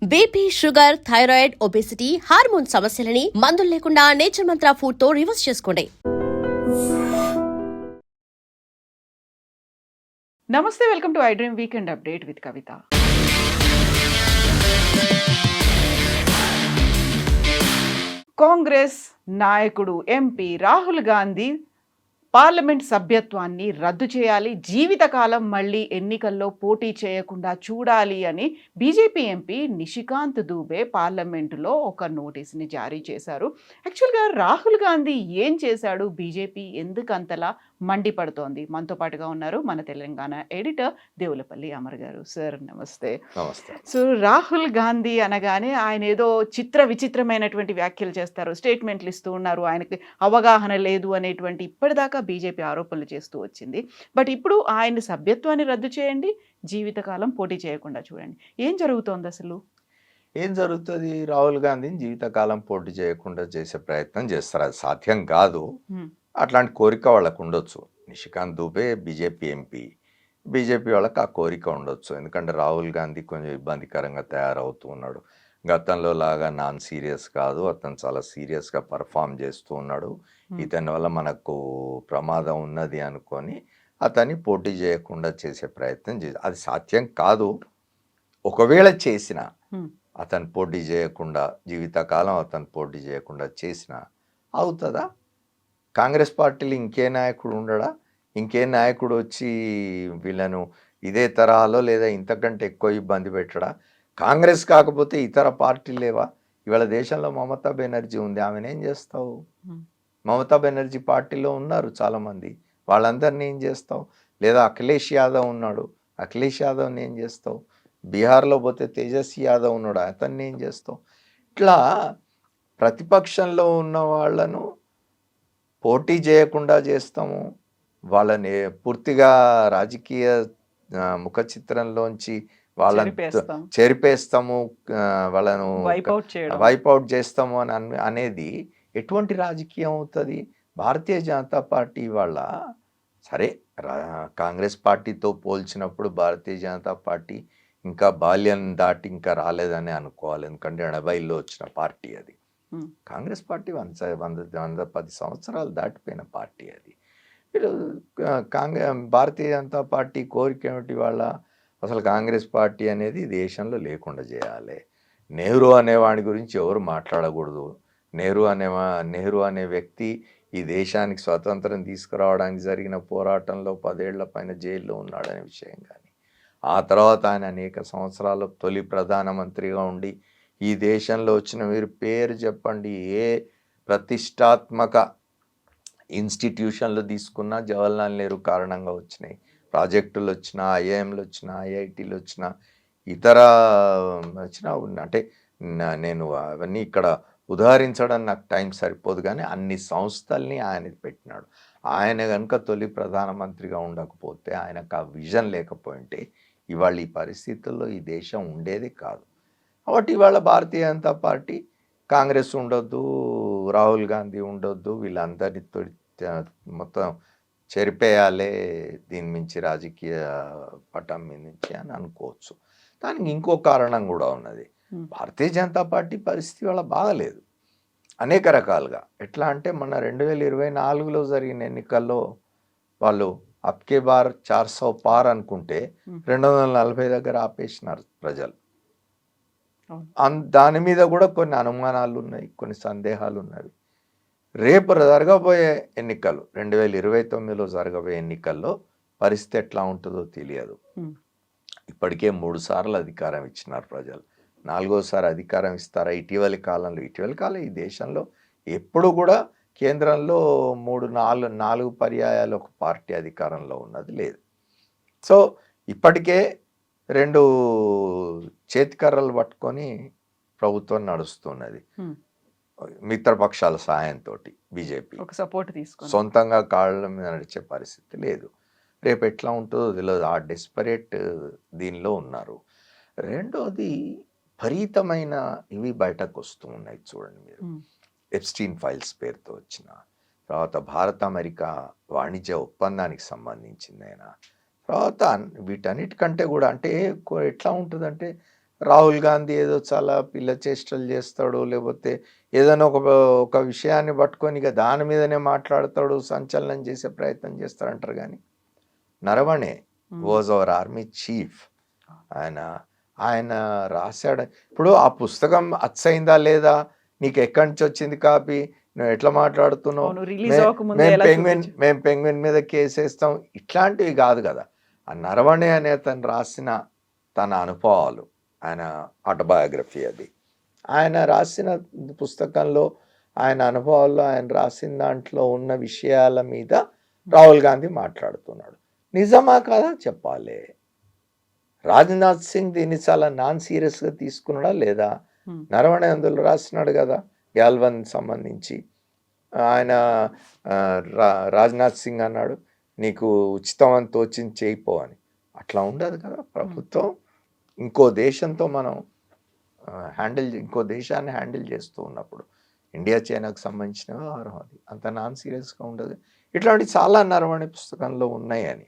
BP, sugar, thyroid, obesity, hormone సమస్యలని మందులు లేకుండా నేచర్ మంత్ర ఫుడ్ తో రివర్స్ చేసుకోండి. నమస్తే, welcome to I dream weekend update with Kavitha. Congress నాయకుడు ఎంపీ రాహుల్ గాంధీ పార్లమెంట్ సభ్యత్వాన్ని రద్దు చేయాలి, జీవితకాలం మళ్ళీ ఎన్నికల్లో పోటీ చేయకుండా చూడాలి అని బీజేపీ ఎంపీ నిషికాంత్ దూబే పార్లమెంటులో ఒక నోటీస్ని జారీ చేశారు. యాక్చువల్గా రాహుల్ గాంధీ ఏం చేశాడు, బీజేపీ ఎందుకు అంతలా మండిపడుతోంది? మనతో పాటుగా ఉన్నారు మన తెలంగాణ ఎడిటర్ దేవులపల్లి అమర్ గారు. సార్ నమస్తే. నమస్తే. సో రాహుల్ గాంధీ అనగానే ఆయన ఏదో విచిత్రమైనటువంటి వ్యాఖ్యలు చేస్తారు, స్టేట్మెంట్లు ఇస్తూ ఉన్నారు, ఆయనకి అవగాహన లేదు అనేటువంటి ఇప్పటిదాకా బీజేపీ ఆరోపణలు చేస్తూ వచ్చింది. బట్ ఇప్పుడు ఆయన సభ్యత్వాన్ని రద్దు చేయండి, జీవితకాలం పోటీ చేయకుండా చూడండి. ఏం జరుగుతోంది అసలు? ఏం జరుగుతుంది? రాహుల్ గాంధీని జీవితకాలం పోటీ చేయకుండా చేసే ప్రయత్నం చేస్తారు. అది సాధ్యం కాదు. అట్లాంటి కోరిక వాళ్ళకు ఉండొచ్చు. Nishikant Dubey BJP MP, BJP వాళ్ళకి ఆ కోరిక ఉండొచ్చు. ఎందుకంటే రాహుల్ గాంధీ కొంచెం ఇబ్బందికరంగా తయారవుతూ ఉన్నాడు. గతంలో లాగా నాన్ సీరియస్ కాదు, అతను చాలా సీరియస్గా పర్ఫామ్ చేస్తూ ఉన్నాడు. ఇతని వల్ల మనకు ప్రమాదం ఉన్నది అనుకొని అతన్ని పోటీ చేయకుండా చేసే ప్రయత్నం చేసి, అది సాధ్యం కాదు. ఒకవేళ చేసిన అతను పోటీ చేయకుండా, జీవితకాలం అతను పోటీ చేయకుండా చేసిన అవుతుందా? కాంగ్రెస్ పార్టీలో ఇంకే నాయకుడు ఉండడా? ఇంకే నాయకుడు వచ్చి వీళ్ళను ఇదే తరహాలో లేదా ఇంతకంటే ఎక్కువ ఇబ్బంది పెట్టడా? కాంగ్రెస్ కాకపోతే ఇతర పార్టీలు లేవా? ఇవాళ దేశంలో మమతా బెనర్జీ ఉంది, ఆమెనేం చేస్తావు? మమతా బెనర్జీ పార్టీలో ఉన్నారు చాలామంది, వాళ్ళందరినీ ఏం చేస్తావు? లేదా అఖిలేష్ యాదవ్ ఉన్నాడు, అఖిలేష్ యాదవ్ని ఏం చేస్తావు? బీహార్లో పోతే తేజస్వి యాదవ్ ఉన్నాడు, అతన్ని ఏం చేస్తావు? ఇట్లా ప్రతిపక్షంలో ఉన్న వాళ్ళను పోటీ చేయకుండా చేస్తాము, వాళ్ళని పూర్తిగా రాజకీయ ముఖ చిత్రంలోంచి వాళ్ళని చెరిపేస్తాము, వాళ్ళను వైపౌట్ చేస్తాము అని అనేది ఎటువంటి రాజకీయం అవుతుంది? భారతీయ జనతా పార్టీ వాళ్ళ సరే కాంగ్రెస్ పార్టీతో పోల్చినప్పుడు భారతీయ జనతా పార్టీ ఇంకా బాల్యం దాటి ఇంకా రాలేదని అనుకోవాలి. ఎందుకంటే 80లో వచ్చిన పార్టీ అది. కాంగ్రెస్ పార్టీ 110 సంవత్సరాలు దాటిపోయిన పార్టీ అది. వీళ్ళు భారతీయ జనతా పార్టీ కోరిక ఏమిటి? వాళ్ళ అసలు కాంగ్రెస్ పార్టీ అనేది దేశంలో లేకుండా చేయాలి. నెహ్రూ అనేవాడి గురించి ఎవరు మాట్లాడకూడదు. నెహ్రూ అనే వ్యక్తి ఈ దేశానికి స్వాతంత్రం తీసుకురావడానికి జరిగిన పోరాటంలో 10 ఏళ్ల పైన జైల్లో ఉన్నాడనే విషయం కానీ, ఆ తర్వాత ఆయన అనేక సంవత్సరాలు తొలి ప్రధానమంత్రిగా ఉండి ఈ దేశంలో వచ్చిన, మీరు పేరు చెప్పండి, ఏ ప్రతిష్టాత్మక ఇన్స్టిట్యూషన్లు తీసుకున్నా జవహర్లాల్ నెహ్రూ కారణంగా వచ్చినాయి. ప్రాజెక్టులు వచ్చినా, ఐఐఎంలు వచ్చినా, ఐఐటీలు వచ్చినా, ఇతర వచ్చినా, అంటే నేను అవన్నీ ఇక్కడ ఉదాహరించడం నాకు టైం సరిపోదు, కానీ అన్ని సంస్థల్ని ఆయన పెట్టినాడు. ఆయన కనుక తొలి ప్రధానమంత్రిగా ఉండకపోతే, ఆయనకు ఆ విజన్ లేకపోయింటే ఇవాళ ఈ పరిస్థితుల్లో ఈ దేశం ఉండేది కాదు. కాబట్టి ఇవాళ భారతీయ జనతా పార్టీ, కాంగ్రెస్ ఉండొద్దు, రాహుల్ గాంధీ ఉండొద్దు, వీళ్ళందరినీ మొత్తం చెరిపేయాలే దీని మించి, రాజకీయ పటం మీద నుంచి అని అనుకోవచ్చు. దానికి ఇంకో కారణం కూడా ఉన్నది. భారతీయ జనతా పార్టీ పరిస్థితి వాళ్ళ బాగలేదు అనేక రకాలుగా. ఎట్లా అంటే మన 2024లో జరిగిన ఎన్నికల్లో వాళ్ళు అబ్కే బార్ 400 పార్ అనుకుంటే 240 దగ్గర ఆపేసినారు ప్రజలు. దాని మీద కూడా కొన్ని అనుమానాలు ఉన్నాయి, కొన్ని సందేహాలు ఉన్నవి. రేపు జరగబోయే ఎన్నికలు, 2029లో జరగబోయే ఎన్నికల్లో పరిస్థితి ఎట్లా ఉంటుందో తెలియదు. ఇప్పటికే 3 సార్లు అధికారం ఇచ్చినారు ప్రజలు, 4వసారి అధికారం ఇస్తారా? ఇటీవలి కాలం ఈ దేశంలో ఎప్పుడు కూడా కేంద్రంలో 4 పర్యాయాలు ఒక పార్టీ అధికారంలో ఉన్నది లేదు. సో ఇప్పటికే 2 చేతికర్రలు పట్టుకొని ప్రభుత్వం నడుస్తున్నది, మిత్రపక్షాల సహాయంతో. బీజేపీ సపోర్ట్ తీసుకొని సొంతంగా కాళ్ళ మీద నడిచే పరిస్థితి లేదు. రేపు ఎట్లా ఉంటుందో తెలియదు. ఆ డెస్పరేట్ దీనిలో ఉన్నారు. రెండోది, విపరీతమైన ఇవి బయటకు వస్తూ ఉన్నాయి చూడండి మీరు. ఎప్స్టీన్ ఫైల్స్ పేరుతో వచ్చిన తర్వాత భారత్ అమెరికా వాణిజ్య ఒప్పందానికి సంబంధించింది ఆయన. తర్వాత వీటన్నిటికంటే కూడా అంటే ఎట్లా ఉంటుందంటే రాహుల్ గాంధీ ఏదో చాలా పిల్ల చేష్టలు చేస్తాడు, లేకపోతే ఏదైనా ఒక విషయాన్ని పట్టుకొని ఇక దాని మీదనే మాట్లాడతాడు, సంచలనం చేసే ప్రయత్నం చేస్తారంటారు. కానీ Naravane was our army chief. ఆయన ఆయన రాశాడు. ఇప్పుడు ఆ పుస్తకం అచ్చయిందా లేదా, నీకు ఎక్కడి నుంచి వచ్చింది కాపీ, నువ్వు ఎట్లా మాట్లాడుతున్నావు, అవును, రిలీజ్ అవ్వకముందే ఎలా చూపించు. మేము పెంగ్విన్ మీద కేసేస్తాం, ఇట్లాంటివి కాదు కదా. ఆ నరవణే అనే తను రాసిన తన అనుభవాలు, ఆయన ఆటోబయోగ్రఫీ అది. ఆయన రాసిన పుస్తకంలో ఆయన అనుభవాల్లో ఆయన రాసిన దాంట్లో ఉన్న విషయాల మీద రాహుల్ గాంధీ మాట్లాడుతున్నాడు. నిజమా కాదా చెప్పాలి. రాజ్నాథ్ సింగ్ దీన్ని చాలా నాన్ సీరియస్గా తీసుకున్నాడా లేదా? నరవణే అందులో రాసినాడు కదా గ్యాల్వన్ సంబంధించి. ఆయన రాజ్నాథ్ సింగ్ అన్నాడు, నీకు ఉచితం అని తోచింది చేయిపో అని. అట్లా ఉండదు కదా ప్రభుత్వం. ఇంకో దేశంతో మనం ఇంకో దేశాన్ని హ్యాండిల్ చేస్తూ ఉన్నప్పుడు ఇండియా చైనాకు సంబంధించిన వ్యవహారం అది, అంత నాన్ సీరియస్గా ఉండదు. ఇట్లాంటి చాలా నరవణి పుస్తకంలో ఉన్నాయని.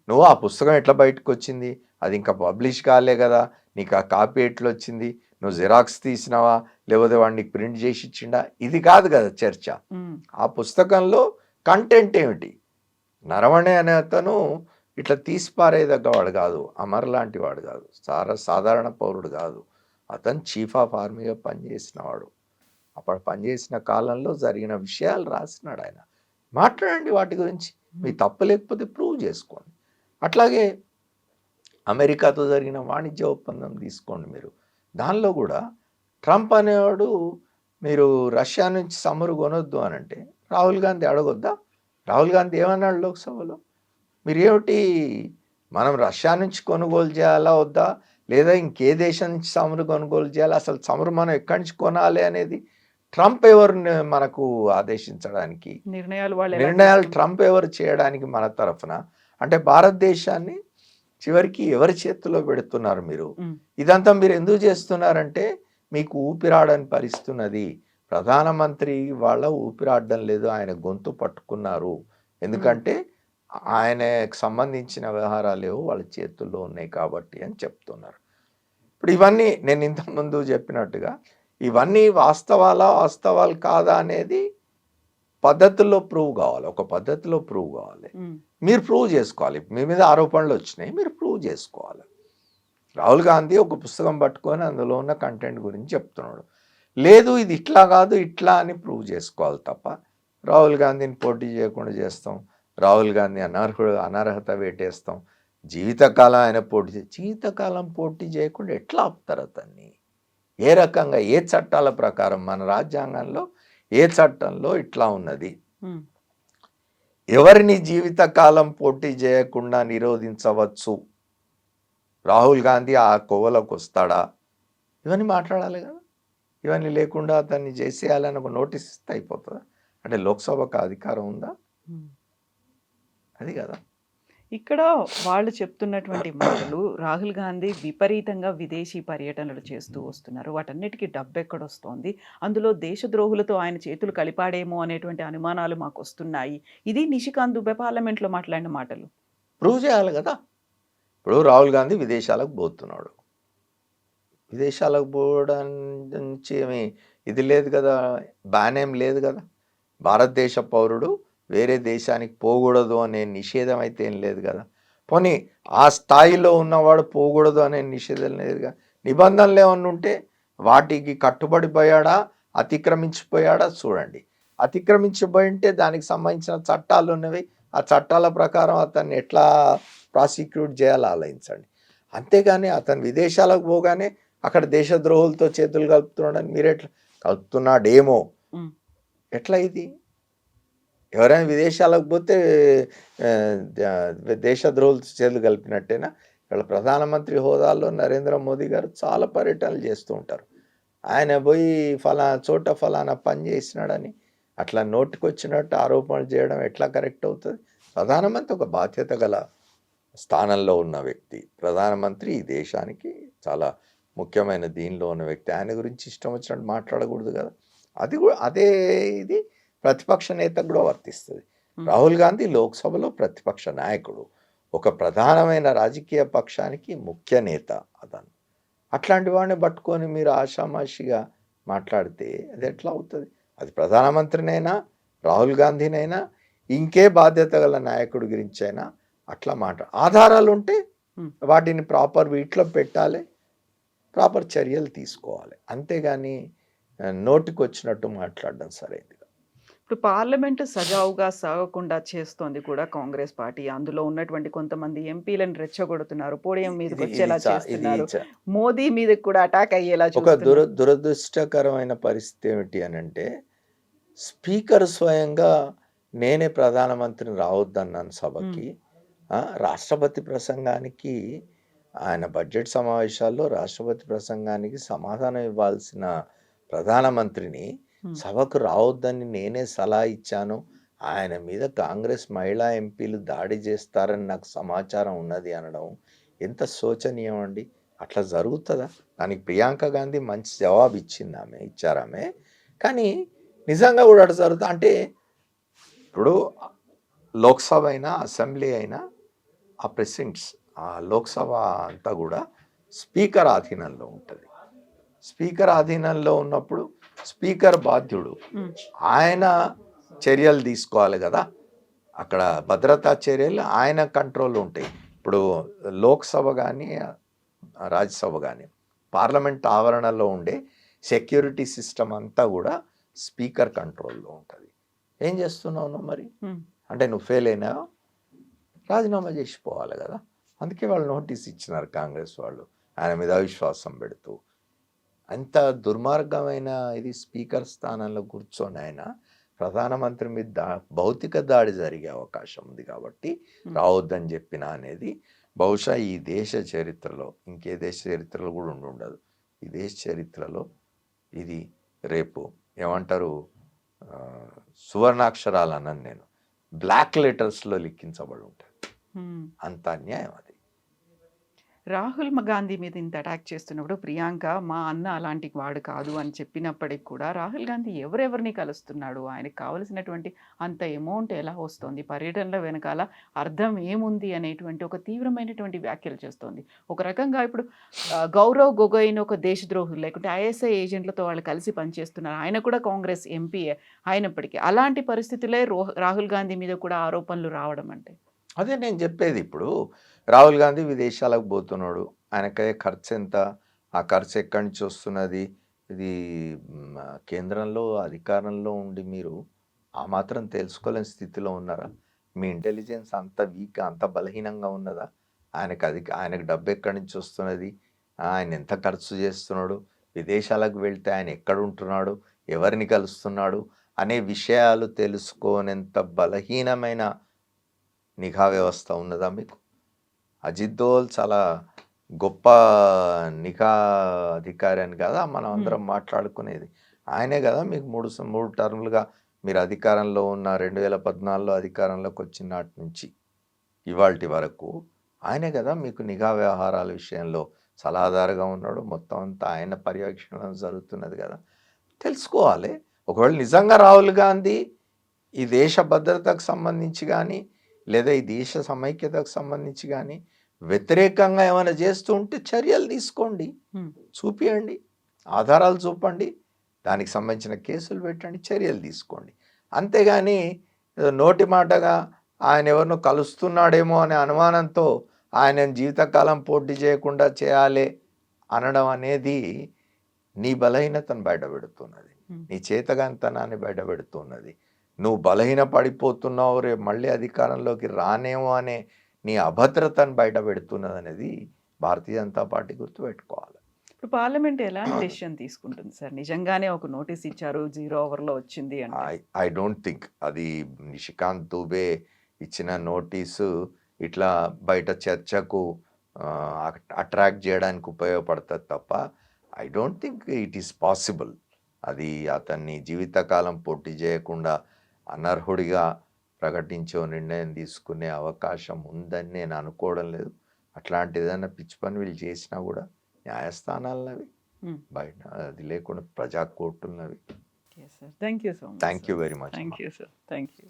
నువ్వు ఆ పుస్తకం ఎట్లా బయటకు వచ్చింది, అది ఇంకా పబ్లిష్ కాలే కదా, నీకు ఆ కాపీ ఎట్లా వచ్చింది, నువ్వు జిరాక్స్ తీసినావా, లేకపోతే వాడిని ప్రింట్ చేసి ఇచ్చిండా, ఇది కాదు కదా చర్చ. ఆ పుస్తకంలో కంటెంట్ ఏమిటి? నరవణే అనే అతను ఇట్లా తీసిపారేదగ్గవాడు కాదు, అమర్ లాంటి వాడు కాదు, సాధారణ పౌరుడు కాదు. అతను చీఫ్ ఆఫ్ ఆర్మీగా పనిచేసినవాడు. అప్పుడు పనిచేసిన కాలంలో జరిగిన విషయాలు రాసినాడు ఆయన. మాట్లాడండి వాటి గురించి, మీ తప్పు లేకపోతే ప్రూవ్ చేసుకోండి. అట్లాగే అమెరికాతో జరిగిన వాణిజ్య ఒప్పందం తీసుకోండి మీరు. దానిలో కూడా ట్రంప్ అనేవాడు మీరు రష్యా నుంచి చమురు కొనొద్దు అని అంటే రాహుల్ గాంధీ అడగొద్దా? రాహుల్ గాంధీ ఏమన్నాడు లోక్సభలో, మీరేమిటి మనం రష్యా నుంచి కొనుగోలు చేయాలా వద్దా, లేదా ఇంకే దేశం నుంచి చమురు కొనుగోలు చేయాలి, అసలు చమురు మనం ఎక్కడి నుంచి కొనాలి అనేది ట్రంప్ ఎవరు మనకు ఆదేశించడానికి, నిర్ణయాలు ట్రంప్ ఎవరు చేయడానికి మన తరఫున? అంటే భారతదేశాన్ని చివరికి ఎవరి చేతిలో పెడుతున్నారు మీరు? ఇదంతా మీరు ఎందుకు చేస్తున్నారంటే మీకు ఊపిరాడని పరిస్థితున్నది. ప్రధానమంత్రి వాళ్ళ ఊపిరాడడం లేదు, ఆయన గొంతు పట్టుకున్నారు. ఎందుకంటే ఆయనకు సంబంధించిన వ్యవహారాలు వాళ్ళ చేతుల్లో ఉన్నాయి కాబట్టి అని చెప్తున్నారు. ఇప్పుడు ఇవన్నీ నేను ఇంతకుముందు చెప్పినట్టుగా ఇవన్నీ వాస్తవాలు కాదా అనేది పద్ధతుల్లో ప్రూవ్ కావాలి. ఒక పద్ధతిలో ప్రూవ్ కావాలి. మీరు ప్రూవ్ చేసుకోవాలి. మీ మీద ఆరోపణలు వచ్చినాయి, మీరు ప్రూవ్ చేసుకోవాలి. రాహుల్ గాంధీ ఒక పుస్తకం పట్టుకొని అందులో ఉన్న కంటెంట్ గురించి చెప్తున్నాడు. లేదు ఇది ఇట్లా కాదు ఇట్లా అని ప్రూవ్ చేసుకోవాలి తప్ప రాహుల్ గాంధీని పోటీ చేయకుండా చేస్తాం, రాహుల్ గాంధీ అనర్హత వేటేస్తాం, జీవితకాలం ఆయన జీవితకాలం పోటీ చేయకుండా ఎట్లా ఆపుతారు అతన్ని? ఏ రకంగా, ఏ చట్టాల ప్రకారం? మన రాజ్యాంగంలో ఏ చట్టంలో ఇట్లా ఉన్నది? ఎవరిని జీవితకాలం పోటీ చేయకుండా నిరోధించవచ్చు? రాహుల్ గాంధీ ఆ కోవలోకి వస్తాడా? ఇవన్నీ మాట్లాడాలి కదా. ఇవన్నీ లేకుండా అతన్ని చేసేయాలని ఒక నోటీస్ ఇస్తే అయిపోతుందా? అంటే లోక్సభకు అధికారం ఉందా? అది కదా. ఇక్కడ వాళ్ళు చెప్తున్నటువంటి మాటలు, రాహుల్ గాంధీ విపరీతంగా విదేశీ పర్యటనలు చేస్తూ వస్తున్నారు, వాటన్నిటికీ డబ్బు ఎక్కడొస్తోంది, అందులో దేశద్రోహులతో ఆయన చేతులు కలిపాడేమో అనేటువంటి అనుమానాలు మాకు వస్తున్నాయి. ఇది నిషికాంత్ దుబే పార్లమెంట్లో మాట్లాడిన మాటలు. ప్రూవ్ చేయాలి కదా. ఇప్పుడు రాహుల్ గాంధీ విదేశాలకు పోతున్నాడు, విదేశాలకు పోవడం నుంచి ఏమి ఇది లేదు కదా, బ్యాన్ ఏం లేదు కదా. భారతదేశ పౌరుడు వేరే దేశానికి పోకూడదు అనే నిషేధం అయితే ఏం లేదు కదా. పోనీ ఆ స్థాయిలో ఉన్నవాడు పోకూడదు అనే నిషేధం లేదుగా. నిబంధనలు ఏమన్నా ఉంటే వాటికి కట్టుబడిపోయాడా, అతిక్రమించిపోయాడా చూడండి. అతిక్రమించిపోయి ఉంటే దానికి సంబంధించిన చట్టాలు ఉన్నవి, ఆ చట్టాల ప్రకారం అతన్ని ఎట్లా ప్రాసిక్యూట్ చేయాలో ఆలోచించండి. అంతేగాని అతను విదేశాలకు పోగానే అక్కడ దేశద్రోహులతో చేతులు కలుపుతున్నాడని మీరెట్లా కలుపుతున్నాడేమో, ఎట్లా ఇది? ఎవరైనా విదేశాలకు పోతే దేశద్రోహులతో చేతులు కలిపినట్టేనా? ఇక్కడ ప్రధానమంత్రి హోదాలో నరేంద్ర మోదీ గారు చాలా పర్యటనలు చేస్తూ ఉంటారు. ఆయన పోయి ఫలానా చోట ఫలానా పని చేసినాడని అట్లా నోటికొచ్చినట్టు ఆరోపణలు చేయడం ఎట్లా కరెక్ట్ అవుతుంది? ప్రధానమంత్రి ఒక బాధ్యత గల స్థానంలో ఉన్న వ్యక్తి, ప్రధానమంత్రి ఈ దేశానికి చాలా ముఖ్యమైన దీనిలో ఉన్న వ్యక్తి, ఆయన గురించి ఇష్టం వచ్చినట్టు మాట్లాడకూడదు కదా. అది కూడా అదే ఇది ప్రతిపక్ష నేతకు కూడా వర్తిస్తుంది. రాహుల్ గాంధీ లోక్సభలో ప్రతిపక్ష నాయకుడు, ఒక ప్రధానమైన రాజకీయ పక్షానికి ముఖ్య నేత అతను. అట్లాంటి వాడిని పట్టుకొని మీరు ఆషామాషిగా మాట్లాడితే అది ఎట్లా అవుతుంది? అది ప్రధానమంత్రినైనా, రాహుల్ గాంధీనైనా, ఇంకే బాధ్యత గల నాయకుడి గురించి అయినా అట్లా ఆధారాలు ఉంటే వాటిని ప్రాపర్ వీటిలో పెట్టాలి, ప్రాపర్ చర్యలు తీసుకోవాలి. అంతేగాని నోటికి వచ్చినట్టు మాట్లాడడం సరైనది. ఇప్పుడు పార్లమెంటు సజావుగా సాగకుండా చేస్తోంది కూడా కాంగ్రెస్ పార్టీ. అందులో ఉన్నటువంటి కొంతమంది ఎంపీలను రెచ్చగొడుతున్నారు. పోడియం మీదకి ఇది వచ్చేలా ఇది చా- ఇది చేస్తున్నారు. చా- మోదీ మీదకి కూడా అటాక్ అయ్యేలా ఒక చూస్తున్నారు. దురదృష్టకరమైన పరిస్థితి ఏమిటి అని అంటే, స్పీకర్ స్వయంగా నేనే ప్రధానమంత్రిని రావద్దన్నాను సభకి. రాష్ట్రపతి ప్రసంగానికి, ఆయన బడ్జెట్ సమావేశాల్లో రాష్ట్రపతి ప్రసంగానికి సమాధానం ఇవ్వాల్సిన ప్రధానమంత్రిని సభకు రావద్దని నేనే సలహా ఇచ్చాను, ఆయన మీద కాంగ్రెస్ మహిళా ఎంపీలు దాడి చేస్తారని నాకు సమాచారం ఉన్నది అనడం ఎంత శోచనీయం అండి. అట్లా జరుగుతుందా? దానికి ప్రియాంక గాంధీ మంచి జవాబు ఇచ్చారామె. కానీ నిజంగా కూడా అట్లా జరుగుతా అంటే, ఇప్పుడు లోక్సభ అయినా అసెంబ్లీ అయినా ఆ ప్రెసిడెంట్స్, ఆ లోక్సభ అంతా కూడా స్పీకర్ ఆధీనంలో ఉంటుంది. స్పీకర్ ఆధీనంలో ఉన్నప్పుడు స్పీకర్ బాధ్యుడు, ఆయన చర్యలు తీసుకోవాలి కదా. అక్కడ భద్రతా చర్యలు ఆయన కంట్రోల్ ఉంటాయి. ఇప్పుడు లోక్సభ కానీ రాజ్యసభ కానీ పార్లమెంట్ ఆవరణలో ఉండే సెక్యూరిటీ సిస్టమ్ అంతా కూడా స్పీకర్ కంట్రోల్లో ఉంటుంది. ఏం చేస్తున్నావు నువ్వు మరి? అంటే నువ్వు ఫెయిల్ అయినావు, రాజీనామా చేసిపోవాలి కదా. అందుకే వాళ్ళు నోటీస్ ఇచ్చినారు కాంగ్రెస్ వాళ్ళు, ఆయన మీద అవిశ్వాసం పెడుతూ. అంత దుర్మార్గమైన ఇది స్పీకర్ స్థానంలో కూర్చొని ఆయన ప్రధానమంత్రి మీద భౌతిక దాడి జరిగే అవకాశం ఉంది కాబట్టి రావద్దని చెప్పిన అనేది బహుశా ఈ దేశ చరిత్రలో, ఇంకే దేశ చరిత్రలో కూడా ఉండదు, ఈ దేశ చరిత్రలో ఇది రేపు ఏమంటారు, సువర్ణాక్షరాలు అన్నాను నేను, బ్లాక్ లెటర్స్లో లిఖించబడి ఉంటుంది. అంత అన్యాయం అది. రాహుల్ గాంధీ మీద ఇంత అటాక్ చేస్తున్నప్పుడు ప్రియాంక మా అన్న అలాంటి వాడు కాదు అని చెప్పినప్పటికి కూడా రాహుల్ గాంధీ ఎవరెవరిని కలుస్తున్నాడు, ఆయనకు కావలసినటువంటి అంత అమౌంట్ ఎలా వస్తుంది, పర్యటనల వెనకాల అర్థం ఏముంది అనేటువంటి ఒక తీవ్రమైనటువంటి వ్యాఖ్యలు చేస్తోంది. ఒక రకంగా ఇప్పుడు గౌరవ్ గొగోయ్ని ఒక దేశద్రోహులు లేకుంటే ఐఎస్ఐ ఏజెంట్లతో వాళ్ళు కలిసి పనిచేస్తున్నారు. ఆయన కూడా కాంగ్రెస్ ఎంపీ అయినప్పటికీ అలాంటి పరిస్థితులే రాహుల్ గాంధీ మీద కూడా ఆరోపణలు రావడం అంటే అదే నేను చెప్పేది. ఇప్పుడు రాహుల్ గాంధీ విదేశాలకు పోతున్నాడు, ఆయనకయ్యే ఖర్చు ఎంత, ఆ ఖర్చు ఎక్కడి నుంచి వస్తున్నది, ఇది కేంద్రంలో అధికారంలో ఉండి మీరు ఆ మాత్రం తెలుసుకోలేని స్థితిలో ఉన్నారా? మీ ఇంటెలిజెన్స్ అంత వీక్, అంత బలహీనంగా ఉన్నదా? ఆయనకు డబ్బు ఎక్కడి నుంచి వస్తున్నది, ఆయన ఎంత ఖర్చు చేస్తున్నాడు, విదేశాలకు వెళ్తే ఆయన ఎక్కడ ఉంటున్నాడు, ఎవరిని కలుస్తున్నాడు అనే విషయాలు తెలుసుకోనేంత బలహీనమైన నిఘా వ్యవస్థ ఉన్నదా మీకు? అజిత్ దోవల్ చాలా గొప్ప నిఘా అధికారి అని కదా మనం అందరం మాట్లాడుకునేది. ఆయనే కదా మీకు మూడు టర్ములుగా మీరు అధికారంలో ఉన్న 2014లో అధికారంలోకి వచ్చిన నాటి నుంచి ఇవాల్టి వరకు ఆయనే కదా మీకు నిఘా వ్యవహారాల విషయంలో సలహాదారుగా ఉన్నాడు. మొత్తం అంతా ఆయన పర్యవేక్షణ జరుగుతున్నది కదా. తెలుసుకోవాలి. ఒకవేళ నిజంగా రాహుల్ గాంధీ ఈ దేశ భద్రతకు సంబంధించి కానీ లేదా ఈ దేశ సమైక్యతకు సంబంధించి కానీ వ్యతిరేకంగా ఏమైనా చేస్తూ ఉంటే చర్యలు తీసుకోండి, చూపియండి, ఆధారాలు చూపండి, దానికి సంబంధించిన కేసులు పెట్టండి, చర్యలు తీసుకోండి. అంతేగాని నోటి మాటగా ఆయన ఎవరినో కలుస్తున్నాడేమో అనే అనుమానంతో ఆయన జీవితకాలం పోటీ చేయకుండా చేయాలి అనడం అనేది నీ బలహీనతను బయటపెడుతున్నది, నీ చేతగాంతనాన్ని బయటపెడుతున్నది. నువ్వు బలహీన పడిపోతున్నావు, రేపు మళ్ళీ అధికారంలోకి రానేమో అనే నీ అభద్రతను బయట పెడుతున్నది అనేది భారతీయ జనతా పార్టీ గుర్తుపెట్టుకోవాలి. ఇప్పుడు పార్లమెంట్ ఎలాంటి డెసిషన్ తీసుకుంటుంది సార్? నిజంగానే ఒక నోటీస్ ఇచ్చారు, 0 ఓవర్లో వచ్చింది అంటే ఐ డోంట్ థింక్ అది నిషికాంత్ దుబే ఇచ్చిన నోటీసు ఇట్లా బయట చర్చకు అట్రాక్ట్ చేయడానికి ఉపయోగపడుతుంది తప్ప I don't think it is possible. అది అతన్ని జీవితకాలం పోటీ చేయకుండా అనర్హుడిగా ప్రకటించే నిర్ణయం తీసుకునే అవకాశం ఉందని నేను అనుకోవడం లేదు. అట్లాంటి ఏదైనా పిచ్చి పని వీళ్ళు చేసినా కూడా న్యాయస్థానాలవి, బయట అది లేకుండా ప్రజా కోర్టులవి. Thank you so much. Thank you very much. Thank you sir. Thank you.